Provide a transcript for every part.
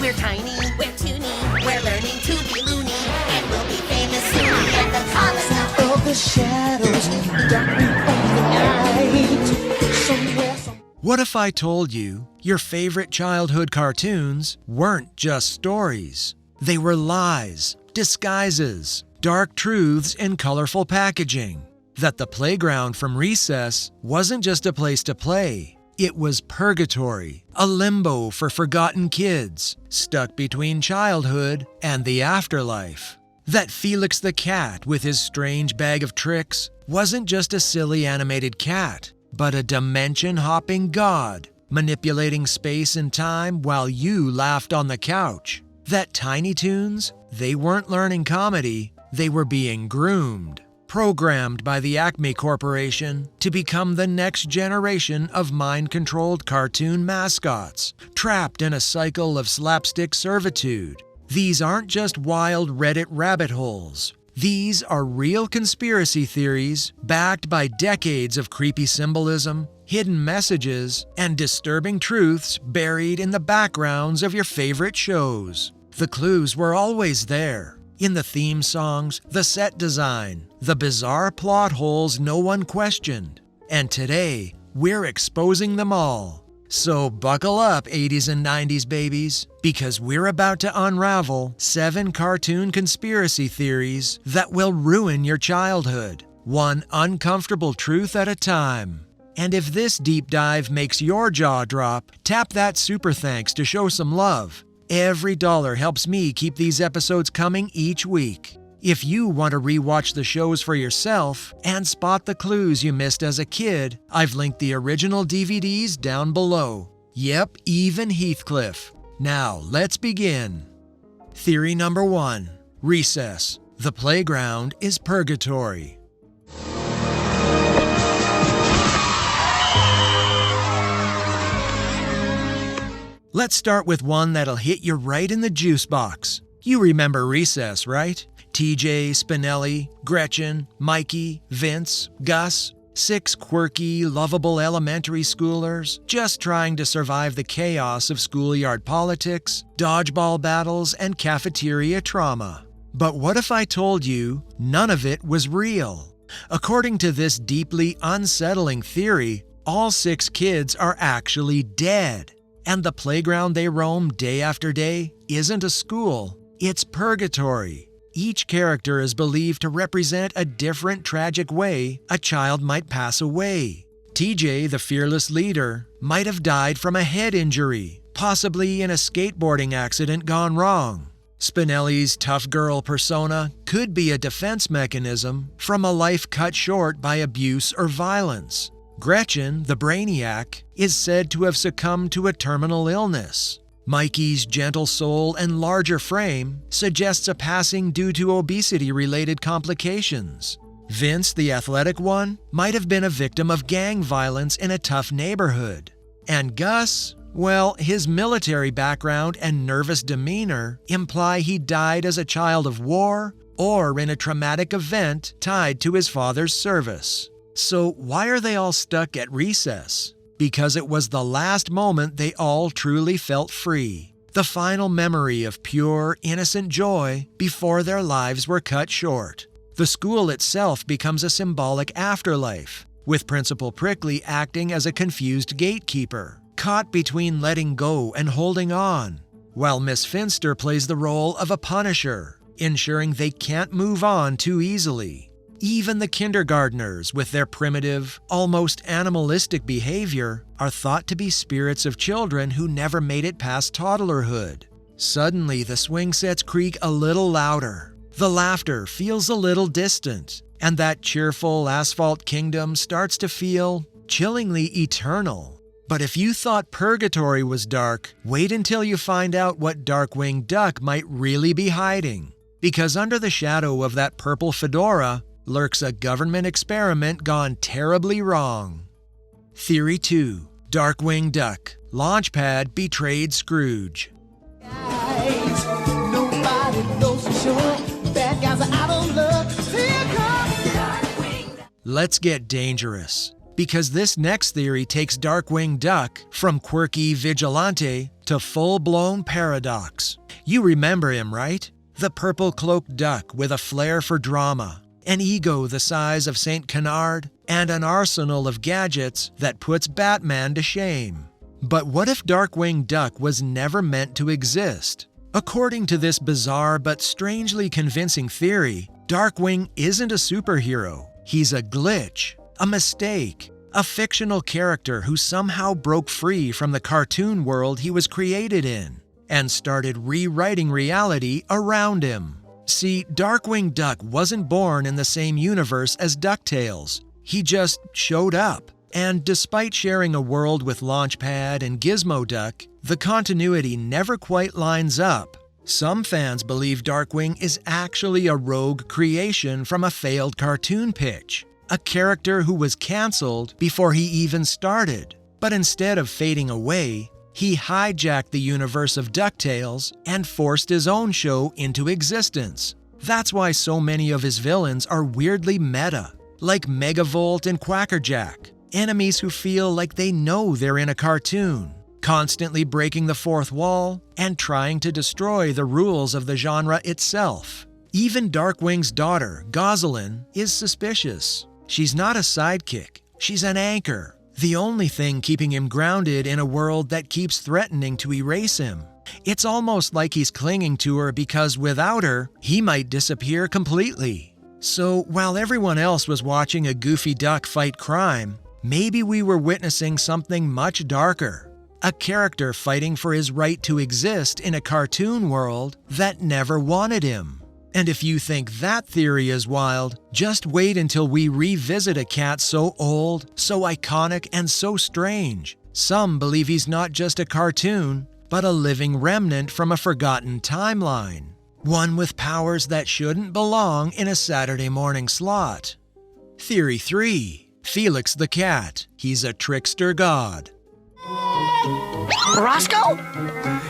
We're tiny, we're toony, we're learning to be loony, and we'll be famous soon in the comics of the shadows, darkly overnight. What if I told you your favorite childhood cartoons weren't just stories? They were lies, disguises, dark truths in colorful packaging. That the playground from recess wasn't just a place to play. It was purgatory, a limbo for forgotten kids, stuck between childhood and the afterlife. That Felix the Cat with his strange bag of tricks wasn't just a silly animated cat, but a dimension-hopping god, manipulating space and time while you laughed on the couch. That Tiny Toons, they weren't learning comedy, they were being groomed. Programmed by the Acme Corporation to become the next generation of mind-controlled cartoon mascots, trapped in a cycle of slapstick servitude. These aren't just wild Reddit rabbit holes. These are real conspiracy theories backed by decades of creepy symbolism, hidden messages, and disturbing truths buried in the backgrounds of your favorite shows. The clues were always there. In the theme songs, the set design, the bizarre plot holes no one questioned. And today, we're exposing them all. So buckle up, 80s and 90s babies, because we're about to unravel 7 cartoon conspiracy theories that will ruin your childhood, one uncomfortable truth at a time. And if this deep dive makes your jaw drop, tap that super thanks to show some love. Every dollar helps me keep these episodes coming each week. If you want to rewatch the shows for yourself and spot the clues you missed as a kid, I've linked the original DVDs down below. Yep, even Heathcliff. Now, let's begin. Theory number 1. Recess. The playground is purgatory. Let's start with one that'll hit you right in the juice box. You remember recess, right? TJ, Spinelli, Gretchen, Mikey, Vince, Gus. 6 quirky, lovable elementary schoolers just trying to survive the chaos of schoolyard politics, dodgeball battles, and cafeteria trauma. But what if I told you none of it was real? According to this deeply unsettling theory, all 6 kids are actually dead. And the playground they roam day after day isn't a school, it's purgatory. Each character is believed to represent a different tragic way a child might pass away. TJ, the fearless leader, might have died from a head injury, possibly in a skateboarding accident gone wrong. Spinelli's tough girl persona could be a defense mechanism from a life cut short by abuse or violence. Gretchen, the brainiac, is said to have succumbed to a terminal illness. Mikey's gentle soul and larger frame suggests a passing due to obesity-related complications. Vince, the athletic one, might have been a victim of gang violence in a tough neighborhood. And Gus, well, his military background and nervous demeanor imply he died as a child of war or in a traumatic event tied to his father's service. So why are they all stuck at recess? Because it was the last moment they all truly felt free. The final memory of pure, innocent joy before their lives were cut short. The school itself becomes a symbolic afterlife, with Principal Prickly acting as a confused gatekeeper, caught between letting go and holding on, while Miss Finster plays the role of a punisher, ensuring they can't move on too easily. Even the kindergartners, with their primitive, almost animalistic behavior, are thought to be spirits of children who never made it past toddlerhood. Suddenly, the swing sets creak a little louder. The laughter feels a little distant, and that cheerful asphalt kingdom starts to feel chillingly eternal. But if you thought purgatory was dark, wait until you find out what Darkwing Duck might really be hiding. Because under the shadow of that purple fedora lurks a government experiment gone terribly wrong. Theory 2. Darkwing Duck. Launchpad betrayed Scrooge. Guys, nobody knows for sure. Bad guys are out of luck. Here comes Darkwing Duck. Let's get dangerous, because this next theory takes Darkwing Duck from quirky vigilante to full-blown paradox. You remember him, right? The purple-cloaked duck with a flair for drama, an ego the size of St. Canard, and an arsenal of gadgets that puts Batman to shame. But what if Darkwing Duck was never meant to exist? According to this bizarre but strangely convincing theory, Darkwing isn't a superhero. He's a glitch, a mistake, a fictional character who somehow broke free from the cartoon world he was created in and started rewriting reality around him. See, Darkwing Duck wasn't born in the same universe as DuckTales. He just showed up. And despite sharing a world with Launchpad and Gizmo Duck, the continuity never quite lines up. Some fans believe Darkwing is actually a rogue creation from a failed cartoon pitch, a character who was cancelled before he even started. But instead of fading away, he hijacked the universe of DuckTales and forced his own show into existence. That's why so many of his villains are weirdly meta, like Megavolt and Quackerjack, enemies who feel like they know they're in a cartoon, constantly breaking the fourth wall and trying to destroy the rules of the genre itself. Even Darkwing's daughter, Gosalyn, is suspicious. She's not a sidekick, she's an anchor, the only thing keeping him grounded in a world that keeps threatening to erase him. It's almost like he's clinging to her because without her, he might disappear completely. So while everyone else was watching a goofy duck fight crime, maybe we were witnessing something much darker. A character fighting for his right to exist in a cartoon world that never wanted him. And if you think that theory is wild, just wait until we revisit a cat so old, so iconic, and so strange. Some believe he's not just a cartoon, but a living remnant from a forgotten timeline. One with powers that shouldn't belong in a Saturday morning slot. Theory 3. Felix the Cat. He's a trickster god. Roscoe?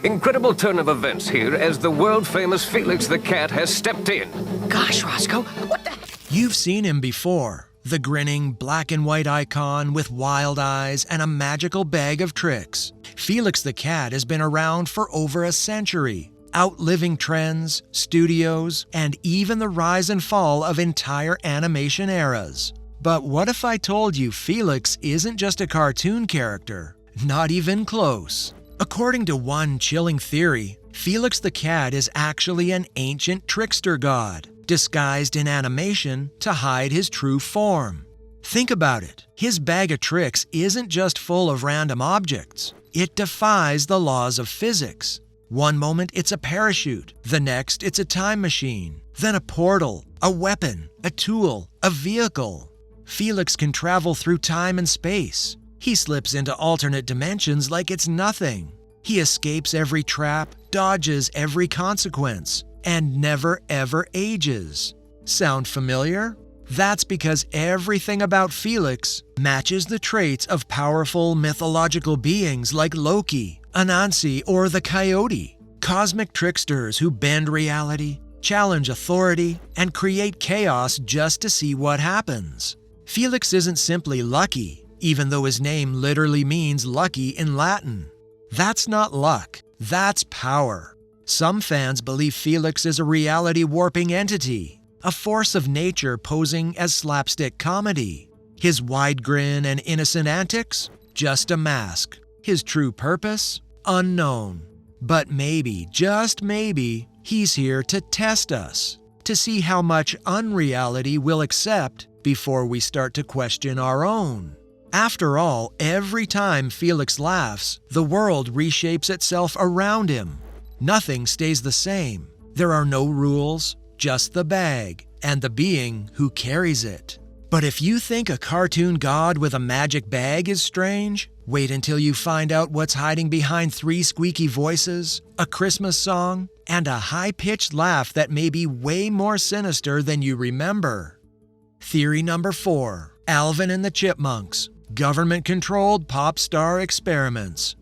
Incredible turn of events here as the world-famous Felix the Cat has stepped in. Gosh, Roscoe, what the... You've seen him before. The grinning black and white icon with wild eyes and a magical bag of tricks. Felix the Cat has been around for over a century, outliving trends, studios, and even the rise and fall of entire animation eras. But what if I told you Felix isn't just a cartoon character? Not even close. According to one chilling theory, Felix the Cat is actually an ancient trickster god, disguised in animation to hide his true form. Think about it. His bag of tricks isn't just full of random objects. It defies the laws of physics. One moment it's a parachute, the next it's a time machine, then a portal, a weapon, a tool, a vehicle. Felix can travel through time and space. He slips into alternate dimensions like it's nothing. He escapes every trap, dodges every consequence, and never ever ages. Sound familiar? That's because everything about Felix matches the traits of powerful mythological beings like Loki, Anansi, or the Coyote. Cosmic tricksters who bend reality, challenge authority, and create chaos just to see what happens. Felix isn't simply lucky, even though his name literally means lucky in Latin. That's not luck, that's power. Some fans believe Felix is a reality-warping entity, a force of nature posing as slapstick comedy. His wide grin and innocent antics? Just a mask. His true purpose? Unknown. But maybe, just maybe, he's here to test us, to see how much unreality we'll accept before we start to question our own. After all, every time Felix laughs, the world reshapes itself around him. Nothing stays the same. There are no rules, just the bag and the being who carries it. But if you think a cartoon god with a magic bag is strange, wait until you find out what's hiding behind 3 squeaky voices, a Christmas song, and a high-pitched laugh that may be way more sinister than you remember. Theory number 4. Alvin and the Chipmunks. Government-controlled pop star experiments.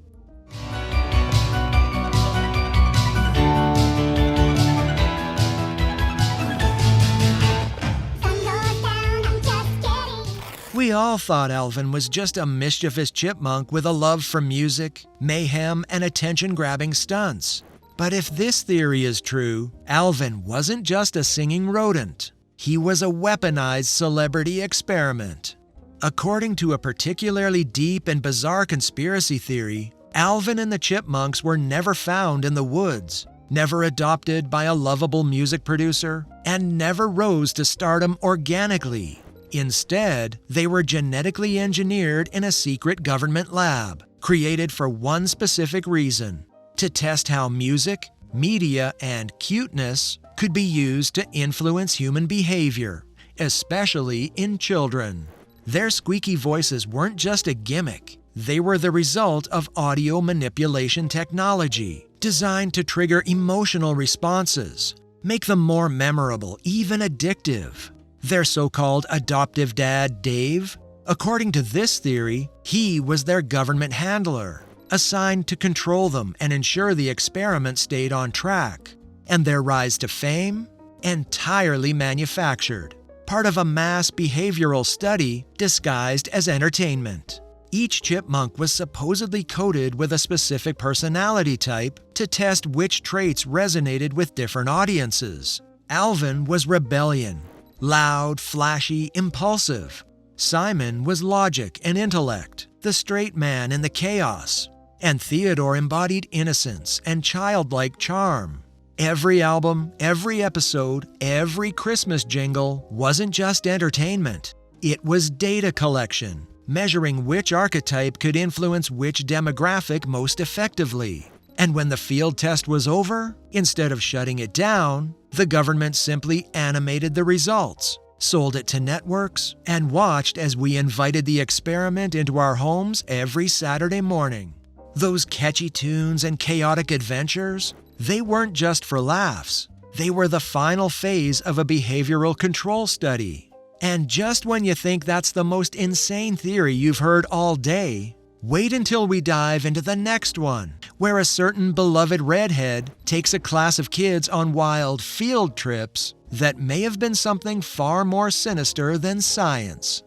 We all thought Alvin was just a mischievous chipmunk with a love for music, mayhem, and attention-grabbing stunts. But if this theory is true, Alvin wasn't just a singing rodent. He was a weaponized celebrity experiment. According to a particularly deep and bizarre conspiracy theory, Alvin and the Chipmunks were never found in the woods, never adopted by a lovable music producer, and never rose to stardom organically. Instead, they were genetically engineered in a secret government lab, created for one specific reason: to test how music, media, and cuteness could be used to influence human behavior, especially in children. Their squeaky voices weren't just a gimmick. They were the result of audio manipulation technology, designed to trigger emotional responses, make them more memorable, even addictive. Their so-called adoptive dad, Dave, according to this theory, he was their government handler, assigned to control them and ensure the experiment stayed on track. And their rise to fame? Entirely manufactured, part of a mass behavioral study disguised as entertainment. Each chipmunk was supposedly coded with a specific personality type to test which traits resonated with different audiences. Alvin was rebellion, loud, flashy, impulsive. Simon was logic and intellect, the straight man in the chaos. And Theodore embodied innocence and childlike charm. Every album, every episode, every Christmas jingle wasn't just entertainment. It was data collection, measuring which archetype could influence which demographic most effectively. And when the field test was over, instead of shutting it down, the government simply animated the results, sold it to networks, and watched as we invited the experiment into our homes every Saturday morning. Those catchy tunes and chaotic adventures, they weren't just for laughs. They were the final phase of a behavioral control study. And just when you think that's the most insane theory you've heard all day, wait until we dive into the next one, where a certain beloved redhead takes a class of kids on wild field trips that may have been something far more sinister than science.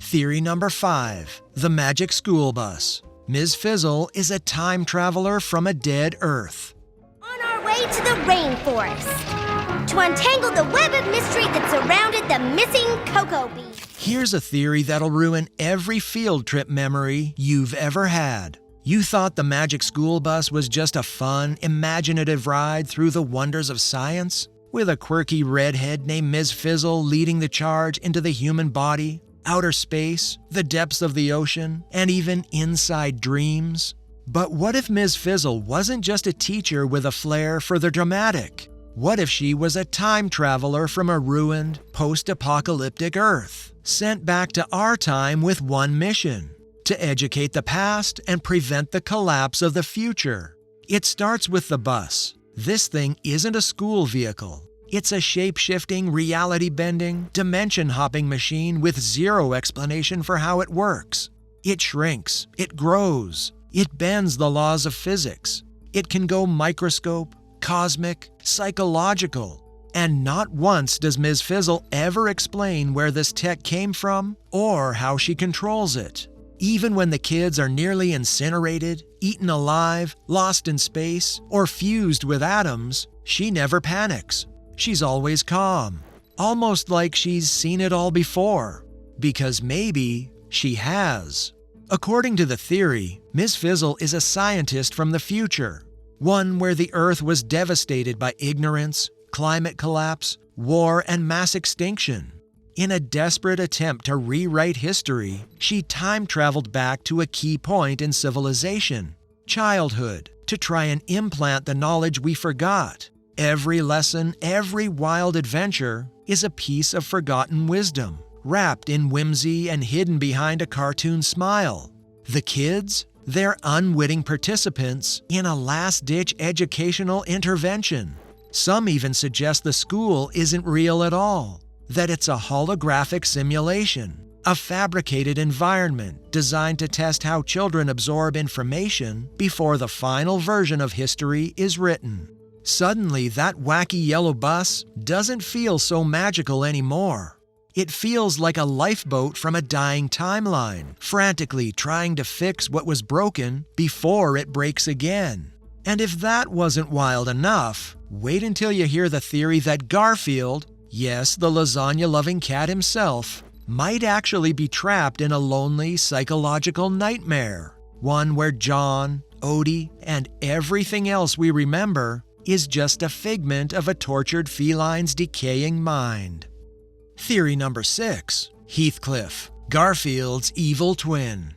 Theory number 5, the magic school bus. Ms. Frizzle is a time traveler from a dead Earth. On our way to the rainforest to untangle the web of mystery that surrounded the missing cocoa bean. Here's a theory that'll ruin every field trip memory you've ever had. You thought the magic school bus was just a fun, imaginative ride through the wonders of science, with a quirky redhead named Ms. Frizzle leading the charge into the human body, outer space, the depths of the ocean, and even inside dreams. But what if Ms. Frizzle wasn't just a teacher with a flair for the dramatic? What if she was a time traveler from a ruined, post-apocalyptic Earth, sent back to our time with one mission: to educate the past and prevent the collapse of the future? It starts with the bus. This thing isn't a school vehicle. It's a shape-shifting, reality-bending, dimension-hopping machine with zero explanation for how it works. It shrinks, it grows, it bends the laws of physics. It can go microscope, cosmic, psychological. And not once does Ms. Frizzle ever explain where this tech came from or how she controls it. Even when the kids are nearly incinerated, eaten alive, lost in space, or fused with atoms, she never panics. She's always calm, almost like she's seen it all before, because maybe she has. According to the theory, Ms. Frizzle is a scientist from the future, one where the Earth was devastated by ignorance, climate collapse, war, and mass extinction. In a desperate attempt to rewrite history, she time-traveled back to a key point in civilization, childhood, to try and implant the knowledge we forgot. Every lesson, every wild adventure is a piece of forgotten wisdom, wrapped in whimsy and hidden behind a cartoon smile. The kids? They're unwitting participants in a last-ditch educational intervention. Some even suggest the school isn't real at all, that it's a holographic simulation, a fabricated environment designed to test how children absorb information before the final version of history is written. Suddenly, that wacky yellow bus doesn't feel so magical anymore. It feels like a lifeboat from a dying timeline, frantically trying to fix what was broken before it breaks again. And if that wasn't wild enough, wait until you hear the theory that Garfield, yes, the lasagna-loving cat himself, might actually be trapped in a lonely psychological nightmare. One where John, Odie, and everything else we remember is just a figment of a tortured feline's decaying mind. Theory number 6. Heathcliff, Garfield's evil twin.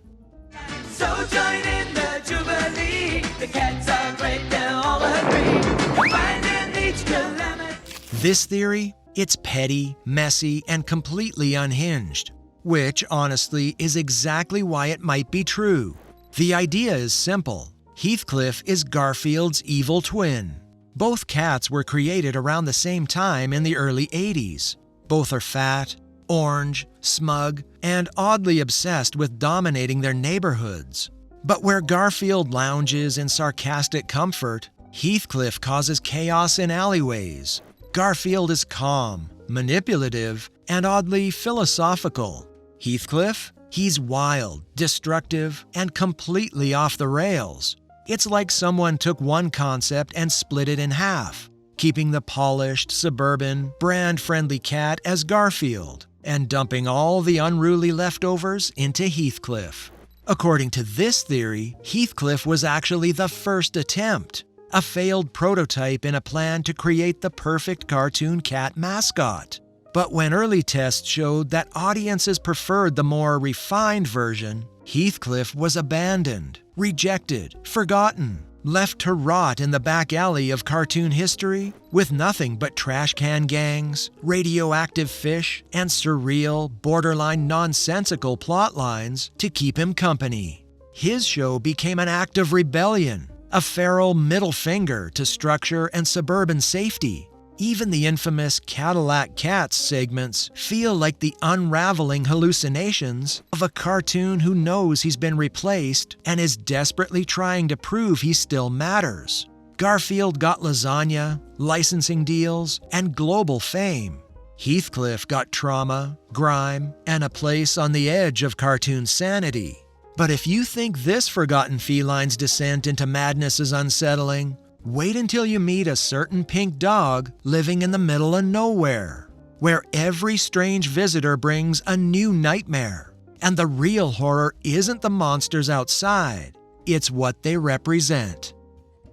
So join in the jubilee. The cats are great, they'll all agree. Finding each calamity. This theory, it's petty, messy, and completely unhinged, which honestly is exactly why it might be true. The idea is simple. Heathcliff is Garfield's evil twin. Both cats were created around the same time in the early 80s. Both are fat, orange, smug, and oddly obsessed with dominating their neighborhoods. But where Garfield lounges in sarcastic comfort, Heathcliff causes chaos in alleyways. Garfield is calm, manipulative, and oddly philosophical. Heathcliff? He's wild, destructive, and completely off the rails. It's like someone took one concept and split it in half, keeping the polished, suburban, brand-friendly cat as Garfield, and dumping all the unruly leftovers into Heathcliff. According to this theory, Heathcliff was actually the first attempt, a failed prototype in a plan to create the perfect cartoon cat mascot. But when early tests showed that audiences preferred the more refined version, Heathcliff was abandoned, rejected, forgotten, left to rot in the back alley of cartoon history with nothing but trash can gangs, radioactive fish, and surreal, borderline nonsensical plot lines to keep him company. His show became an act of rebellion, a feral middle finger to structure and suburban safety. Even the infamous Cadillac Cats segments feel like the unraveling hallucinations of a cartoon who knows he's been replaced and is desperately trying to prove he still matters. Garfield got lasagna, licensing deals, and global fame. Heathcliff got trauma, grime, and a place on the edge of cartoon sanity. But if you think this forgotten feline's descent into madness is unsettling, wait until you meet a certain pink dog living in the middle of nowhere, where every strange visitor brings a new nightmare. And the real horror isn't the monsters outside, it's what they represent.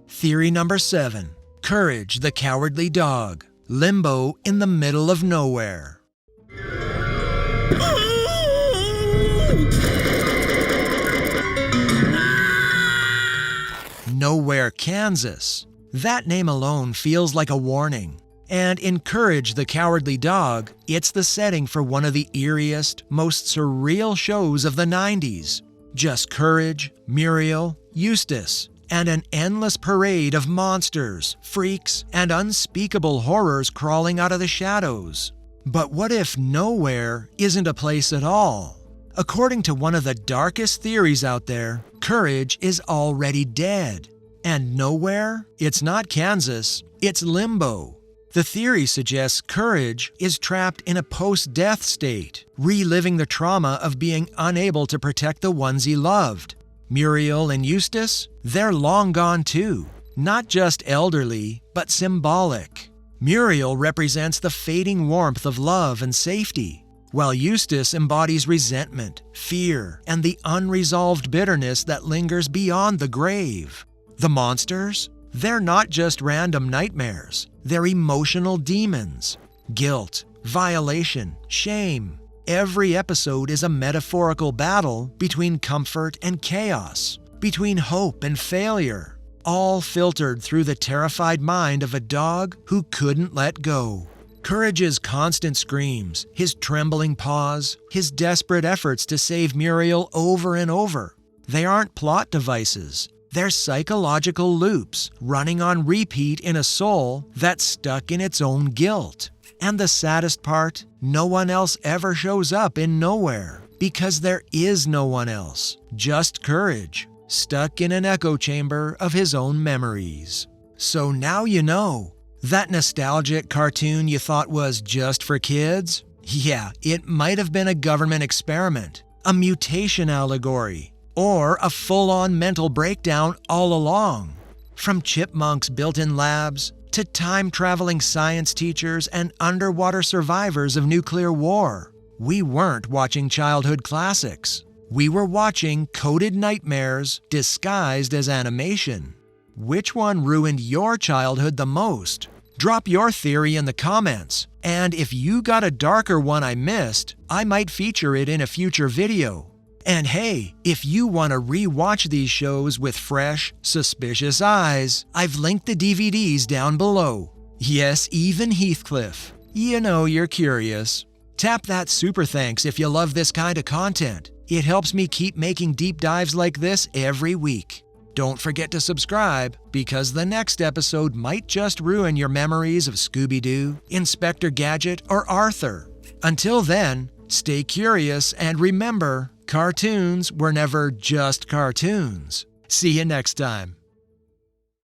Theory number 7. Courage the Cowardly Dog, limbo in the middle of nowhere. Nowhere, Kansas. That name alone feels like a warning. And in Courage the Cowardly Dog, it's the setting for one of the eeriest, most surreal shows of the 90s. Just Courage, Muriel, Eustace, and an endless parade of monsters, freaks, and unspeakable horrors crawling out of the shadows. But what if nowhere isn't a place at all? According to one of the darkest theories out there, Courage is already dead. And nowhere? It's not Kansas, it's limbo. The theory suggests Courage is trapped in a post-death state, reliving the trauma of being unable to protect the ones he loved. Muriel and Eustace? They're long gone too. Not just elderly, but symbolic. Muriel represents the fading warmth of love and safety, while Eustace embodies resentment, fear, and the unresolved bitterness that lingers beyond the grave. The monsters? They're not just random nightmares. They're emotional demons. Guilt, violation, shame. Every episode is a metaphorical battle between comfort and chaos, between hope and failure, all filtered through the terrified mind of a dog who couldn't let go. Courage's constant screams, his trembling paws, his desperate efforts to save Muriel over and over. They aren't plot devices. They're psychological loops running on repeat in a soul that's stuck in its own guilt. And the saddest part, no one else ever shows up in nowhere, because there is no one else, just Courage, stuck in an echo chamber of his own memories. So now you know. That nostalgic cartoon you thought was just for kids? Yeah, it might have been a government experiment, a mutation allegory, or a full-on mental breakdown all along. From chipmunks built in labs to time-traveling science teachers and underwater survivors of nuclear war, we weren't watching childhood classics. We were watching coded nightmares disguised as animation. Which one ruined your childhood the most? Drop your theory in the comments, and if you got a darker one I missed, I might feature it in a future video. And hey, if you want to re-watch these shows with fresh, suspicious eyes, I've linked the DVDs down below. Yes, even Heathcliff. You know you're curious. Tap that super thanks if you love this kind of content. It helps me keep making deep dives like this every week. Don't forget to subscribe, because the next episode might just ruin your memories of Scooby-Doo, Inspector Gadget, or Arthur. Until then, stay curious and remember, cartoons were never just cartoons. See you next time.